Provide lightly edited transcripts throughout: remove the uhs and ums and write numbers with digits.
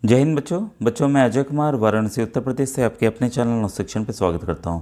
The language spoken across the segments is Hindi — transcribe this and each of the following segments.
जय हिंद बच्चों मैं अजय कुमार वाराणसी उत्तर प्रदेश से आपके अपने चैनल नव शिक्षण पे स्वागत करता हूं।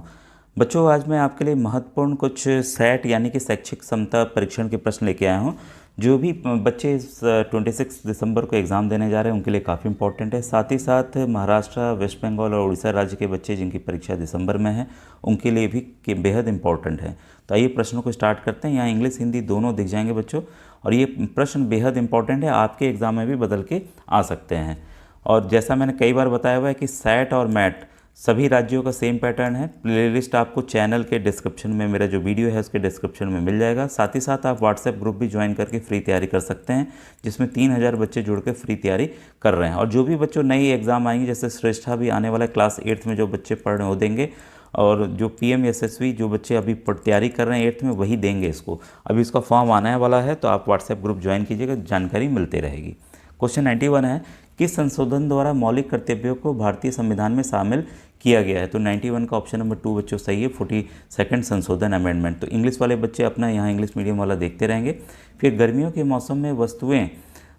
बच्चों आज मैं आपके लिए महत्वपूर्ण कुछ सेट यानी कि शैक्षिक क्षमता परीक्षण के प्रश्न लेके आया हूं। जो भी बच्चे इस 26 दिसंबर को एग्ज़ाम देने जा रहे हैं उनके लिए काफ़ी इंपॉर्टेंट है। साथ ही साथ महाराष्ट्र, वेस्ट बंगाल और उड़ीसा राज्य के बच्चे जिनकी परीक्षा दिसंबर में है उनके लिए भी बेहद इंपॉर्टेंट है। तो आइए प्रश्नों को स्टार्ट करते हैं। यहाँ इंग्लिश हिंदी दोनों दिख जाएंगे बच्चों, और ये प्रश्न बेहद इंपॉर्टेंट है, आपके एग्ज़ाम में भी बदल के आ सकते हैं। और जैसा मैंने कई बार बताया हुआ है कि सैट और मैट सभी राज्यों का सेम पैटर्न है। प्लेलिस्ट आपको चैनल के डिस्क्रिप्शन में, मेरा जो वीडियो है उसके डिस्क्रिप्शन में मिल जाएगा। साथ ही साथ आप व्हाट्सएप ग्रुप भी ज्वाइन करके फ्री तैयारी कर सकते हैं, जिसमें 3000 बच्चे जुड़ के फ्री तैयारी कर रहे हैं। और जो भी बच्चों नई एग्ज़ाम आएंगे, जैसे श्रेष्ठा भी आने वाला है, क्लास 8th में जो बच्चे पढ़ रहे हैं वो देंगे, और जो PMSSB जो बच्चे अभी तैयारी कर रहे हैं 8th में वही देंगे इसको। अभी इसका फॉर्म आने वाला है, तो आप व्हाट्सएप ग्रुप ज्वाइन कीजिएगा, जानकारी मिलती रहेगी। क्वेश्चन 91 है, किस संशोधन द्वारा मौलिक कर्तव्यों को भारतीय संविधान में शामिल किया गया है? तो 91 का ऑप्शन नंबर 2 बच्चों सही है, 42nd संशोधन अमेंडमेंट। तो इंग्लिश वाले बच्चे अपना यहाँ इंग्लिश मीडियम वाला देखते रहेंगे। फिर गर्मियों के मौसम में वस्तुएं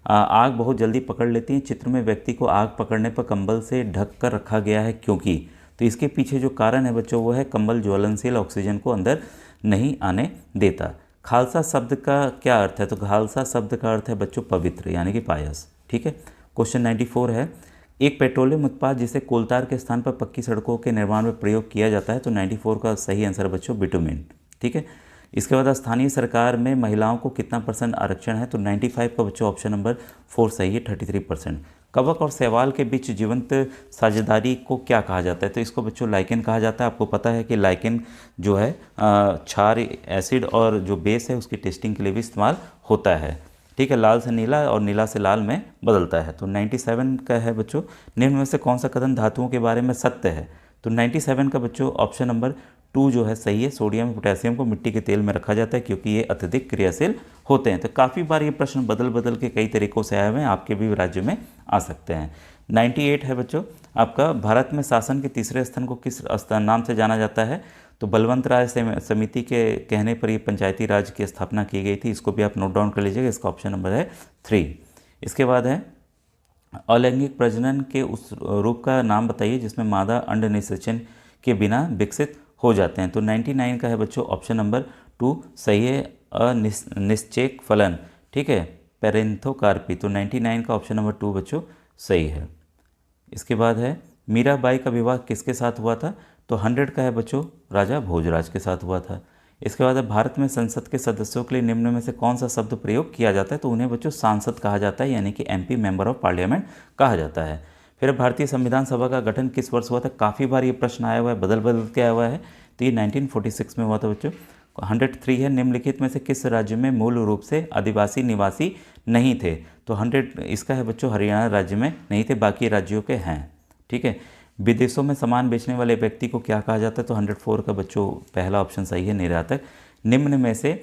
आग बहुत जल्दी पकड़ लेती हैं। चित्र में व्यक्ति को आग पकड़ने पर कंबल से ढक कर रखा गया है, क्योंकि? तो इसके पीछे जो कारण है बच्चों वो है कंबल ज्वलनशील ऑक्सीजन को अंदर नहीं आने देता। खालसा शब्द का क्या अर्थ है? तो खालसा शब्द का अर्थ है बच्चों पवित्र, यानी कि पायस। ठीक है। क्वेश्चन 94 है, एक पेट्रोलियम उत्पाद जिसे कोलतार के स्थान पर पक्की सड़कों के निर्माण में प्रयोग किया जाता है। तो 94 का सही आंसर बच्चों बिटुमिन। ठीक है। इसके बाद स्थानीय सरकार में महिलाओं को कितना % आरक्षण है? तो 95 का बच्चों ऑप्शन नंबर 4 सही है, 33%। कवक और शैवाल के बीच जीवंत साझेदारी को क्या कहा जाता है? तो इसको बच्चों लाइकेन कहा जाता है। आपको पता है कि लाइकेन जो है क्षार एसिड और जो बेस है उसकी टेस्टिंग के लिए भी इस्तेमाल होता है। ठीक है। लाल से नीला और नीला से लाल में बदलता है। तो 97 का है बच्चों, निम्न में से कौन सा कथन धातुओं के बारे में सत्य है? तो 97 का बच्चों ऑप्शन नंबर 2 जो है सही है। सोडियम पोटेशियम को मिट्टी के तेल में रखा जाता है क्योंकि ये अत्यधिक क्रियाशील होते हैं। तो काफ़ी बार ये प्रश्न बदल बदल के कई तरीक़ों से आए हुए हैं, आपके भी राज्य में आ सकते हैं। 98 है बच्चों आपका, भारत में शासन के तीसरे स्तन को किस नाम से जाना जाता है? तो बलवंत राय समिति के कहने पर ये पंचायती राज की स्थापना की गई थी। इसको भी आप नोट डाउन कर लीजिएगा, इसका ऑप्शन नंबर है 3। इसके बाद है, अलैंगिक प्रजनन के उस रूप का नाम बताइए जिसमें मादा अंड निषेचन के बिना विकसित हो जाते हैं। तो 99 का है बच्चों ऑप्शन नंबर 2 सही है, अनिश्चेक फलन। ठीक है, पेरेंथोकार्पी। तो 99 का ऑप्शन नंबर 2 बच्चों सही है। इसके बाद है, मीराबाई का विवाह किसके साथ हुआ था? तो 100 का है बच्चों राजा भोजराज के साथ हुआ था। इसके बाद है, भारत में संसद के सदस्यों के लिए निम्न में से कौन सा शब्द प्रयोग किया जाता है? तो उन्हें बच्चों सांसद कहा जाता है, यानी कि MP मेंबर ऑफ पार्लियामेंट कहा जाता है। फिर भारतीय संविधान सभा का गठन किस वर्ष हुआ था? काफ़ी बार ये प्रश्न आया हुआ है, बदल बदल के आया हुआ है। तो ये 1946 में हुआ था बच्चों। 103 है, निम्नलिखित में से किस राज्य में मूल रूप से आदिवासी निवासी नहीं थे? तो 100 इसका है बच्चों हरियाणा राज्य में नहीं थे, बाकी राज्यों के हैं। ठीक है। विदेशों में सामान बेचने वाले व्यक्ति को क्या कहा जाता है? तो 104 का बच्चों पहला ऑप्शन सही है, निर्यातक। निम्न में से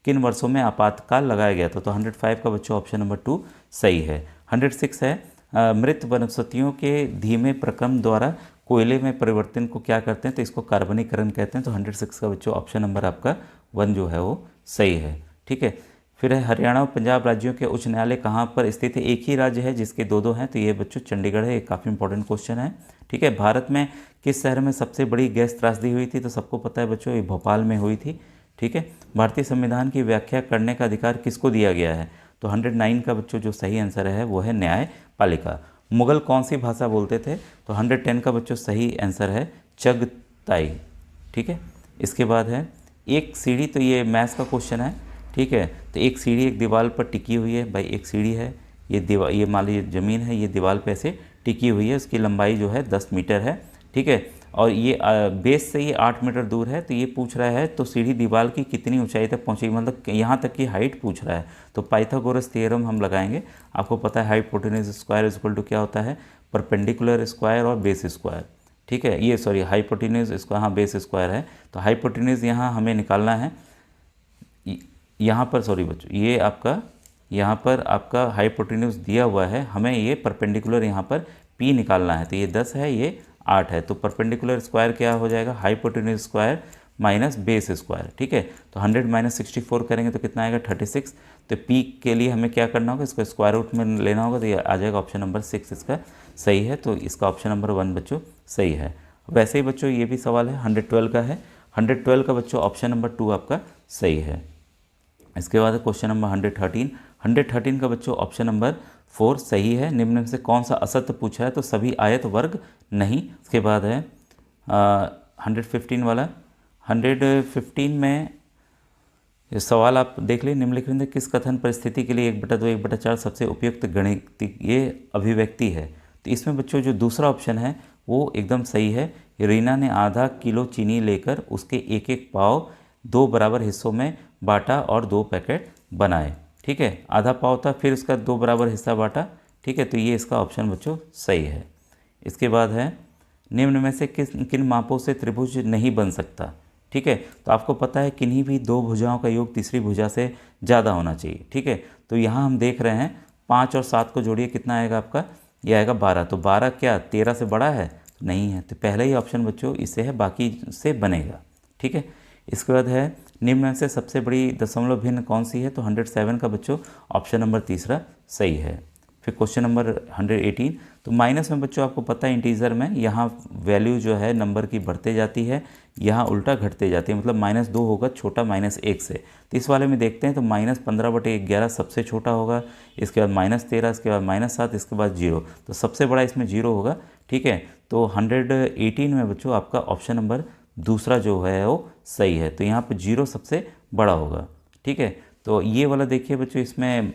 किन वर्षों में आपातकाल लगाया गया था? तो 105 का बच्चों ऑप्शन नंबर 2 सही है। 106 है, मृत वनस्पतियों के धीमे प्रक्रम द्वारा कोयले में परिवर्तन को क्या करते हैं? तो इसको कार्बनीकरण कहते हैं। तो 106 का बच्चों ऑप्शन नंबर आपका 1 जो है वो सही है। ठीक है। फिर है, हरियाणा और पंजाब राज्यों के उच्च न्यायालय कहाँ पर स्थित है? एक ही राज्य है जिसके दो हैं, तो ये बच्चों चंडीगढ़ है। ये काफ़ी इंपॉर्टेंट क्वेश्चन है। ठीक है। भारत में किस शहर में सबसे बड़ी गैस त्रासदी हुई थी? तो सबको पता है बच्चों, ये भोपाल में हुई थी। ठीक है। भारतीय संविधान की व्याख्या करने का अधिकार किसको दिया गया है? तो 109 का बच्चों जो सही आंसर है वो है न्यायपालिका। मुगल कौन सी भाषा बोलते थे? तो 110 का बच्चों सही आंसर है चगताई। ठीक है। इसके बाद है, एक सीढ़ी, तो ये मैथ्स का क्वेश्चन है। ठीक है। तो एक सीढ़ी एक दीवार पर टिकी हुई है। भाई एक सीढ़ी है, ये दीवार, ये मान लीजिए ज़मीन है, ये दीवार पे ऐसे टिकी हुई है। उसकी लंबाई जो है 10 मीटर है। ठीक है। और ये बेस से ये 8 मीटर दूर है। तो ये पूछ रहा है, तो सीढ़ी दीवार की कितनी ऊंचाई तक पहुंचेगी, मतलब यहाँ तक की हाइट पूछ रहा है। तो पाइथागोरस थ्योरम हम लगाएंगे। आपको पता है hypotenuse square is equal to क्या होता है? परपेंडिकुलर स्क्वायर और बेस स्क्वायर। ठीक है। ये सॉरी हाइपोटेन्यूज स्क्वायर, हाँ बेस स्क्वायर है। तो हाइपोटेन्यूज यहाँ हमें निकालना है, यहाँ पर सॉरी बच्चों, ये आपका यहाँ पर आपका हाइपोटेन्यूज दिया हुआ है, हमें ये परपेंडिकुलर यहाँ पर P निकालना है। तो ये 10 है, ये 8 है। तो परपेंडिकुलर स्क्वायर क्या हो जाएगा? Hypotenuse square minus base square, ठीक है। तो 100 माइनस 64 करेंगे तो कितना आएगा 36। तो पी के लिए हमें क्या करना होगा, इसको स्क्वायर रूट में लेना होगा, तो ये आ जाएगा ऑप्शन नंबर 6 इसका सही है। तो इसका ऑप्शन नंबर 1 बच्चों सही है। वैसे ही बच्चों ये भी सवाल है 112 का है, 112 का बच्चों ऑप्शन नंबर 2 आपका सही है। इसके बाद क्वेश्चन नंबर 113, 113 का बच्चों ऑप्शन नंबर 4 सही है। निम्न में से कौन सा असत्य पूछा है, तो सभी आयत वर्ग नहीं। इसके बाद है 115 वाला, 115 में ये सवाल आप देख लें, निम्नलिखित में किस कथन परिस्थिति के लिए 1/2 1/4 सबसे उपयुक्त गणितीय अभिव्यक्ति है। तो इसमें बच्चों जो दूसरा ऑप्शन है वो एकदम सही है। रीना ने आधा किलो चीनी लेकर उसके एक एक पाव 2 बराबर हिस्सों में बांटा और 2 पैकेट बनाए, ठीक है। आधा पाव था, फिर उसका 2 बराबर हिस्सा बांटा, ठीक है। तो ये इसका ऑप्शन बच्चों सही है। इसके बाद है निम्न में से किन मापों से त्रिभुज नहीं बन सकता, ठीक है। तो आपको पता है किन्हीं भी 2 भुजाओं का योग तीसरी भुजा से ज़्यादा होना चाहिए, ठीक है। तो यहाँ हम देख रहे हैं 5 और 7 को जोड़िए, कितना आएगा आपका, यह आएगा 12। तो 12 क्या 13 से बड़ा है, तो नहीं है। तो पहले ही ऑप्शन बच्चों इससे है, बाकी से बनेगा, ठीक है। इसके बाद है निम्न में से सबसे बड़ी दशमलव भिन्न कौन सी है, तो 107 का बच्चों ऑप्शन नंबर तीसरा सही है। फिर क्वेश्चन नंबर 118, तो माइनस में बच्चों आपको पता है इंटीजर में यहाँ वैल्यू जो है नंबर की बढ़ते जाती है, यहाँ उल्टा घटते जाती है, मतलब -2 होगा छोटा -1 से। तो इस वाले में देखते हैं तो -15/11 सबसे छोटा होगा, इसके बाद -13, इसके बाद -7, इसके बाद 0। तो सबसे बड़ा इसमें 0 होगा, ठीक है। तो 118 में बच्चों आपका ऑप्शन नंबर दूसरा जो है वो सही है। तो यहाँ पर 0 सबसे बड़ा होगा, ठीक है। तो ये वाला देखिए बच्चों, इसमें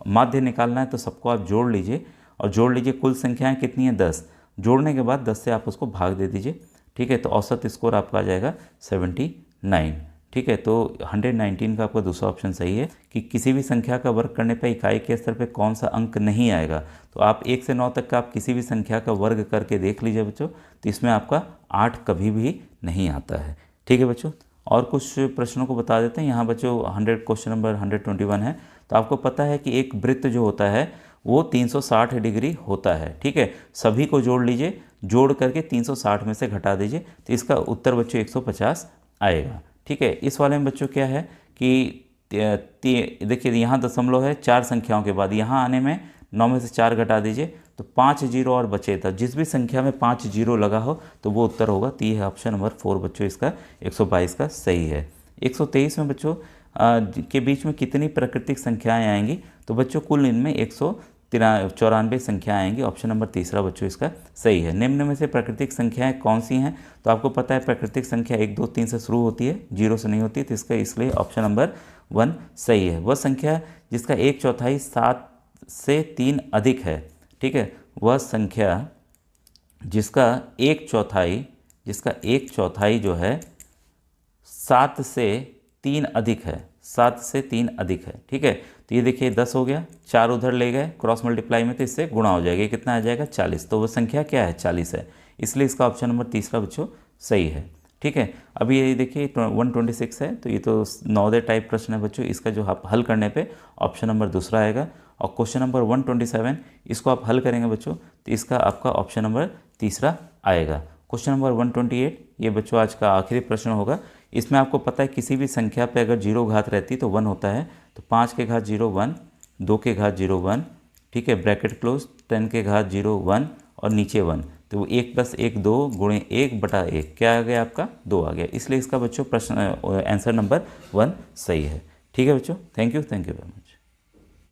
माध्य निकालना है तो सबको आप जोड़ लीजिए और जोड़ लीजिए। कुल संख्याएं कितनी है 10, जोड़ने के बाद 10 से आप उसको भाग दे दीजिए, ठीक है। तो औसत स्कोर आपका आ जाएगा 79, ठीक है। तो 119 का आपका दूसरा ऑप्शन सही है कि किसी भी संख्या का वर्ग करने पर इकाई के स्तर पर कौन सा अंक नहीं आएगा। तो आप 1 से 9 तक का आप किसी भी संख्या का वर्ग करके देख लीजिए बच्चों, तो इसमें आपका 8 कभी भी नहीं आता है, ठीक है बच्चों। और कुछ प्रश्नों को बता देते हैं। यहाँ बच्चों 100 क्वेश्चन नंबर 121 है। तो आपको पता है कि एक वृत्त जो होता है वो 360 डिग्री होता है, ठीक है। सभी को जोड़ लीजिए, जोड़ करके 360 में से घटा दीजिए, तो इसका उत्तर बच्चों 150 आएगा, ठीक है। इस वाले में बच्चों क्या है कि देखिए यहाँ दशमलव है 4 संख्याओं के बाद, यहाँ आने में 9 में से 4 घटा दीजिए तो 5 जीरो और बचे था। जिस भी संख्या में 5 जीरो लगा हो तो वो उत्तर होगा। तो ये है ऑप्शन नंबर 4 बच्चों इसका 122 का सही है। 123 में बच्चों के बीच में कितनी प्राकृतिक संख्याएं आएंगी, तो बच्चों कुल इनमें 194 संख्याएं आएंगी। ऑप्शन नंबर तीसरा बच्चों इसका सही है। निम्न में से प्राकृतिक संख्याएं कौन सी हैं, तो आपको पता है प्राकृतिक संख्या 1 2 3 से शुरू होती है, 0 से नहीं होती। तो इसका इसलिए ऑप्शन नंबर 1 सही है। वह संख्या जिसका 1/4 7 से 3 अधिक है, ठीक है। वह संख्या जिसका 1/4 जो है 7 से 3 अधिक है, 7 से 3 अधिक है, ठीक है। तो ये देखिए 10 हो गया, 4 उधर ले गए क्रॉस मल्टीप्लाई में, तो इससे गुणा हो जाएगा। ये कितना आ जाएगा 40। तो वो संख्या क्या है 40 है, इसलिए इसका ऑप्शन नंबर तीसरा बच्चों सही है, ठीक है। अभी ये देखिए 126 है, तो ये तो नवोदय टाइप प्रश्न है बच्चों। इसका जो आप हल करने पे ऑप्शन नंबर दूसरा आएगा। और क्वेश्चन नंबर 127 इसको आप हल करेंगे बच्चों, तो इसका आपका ऑप्शन नंबर तीसरा आएगा। क्वेश्चन नंबर 128 ये बच्चों आज का आखिरी प्रश्न होगा। इसमें आपको पता है किसी भी संख्या पे अगर 0 घात रहती तो 1 होता है। तो 5 के घात 0 1, 2 के घात 0 1, ठीक है, ब्रैकेट क्लोज, 10 के घात 0 1 और नीचे 1। तो 1 + 1 2 गुणे 1/1 क्या आ गया आपका 2 आ गया। इसलिए इसका बच्चों प्रश्न आंसर नंबर 1 सही है, ठीक है बच्चों। Thank you very much.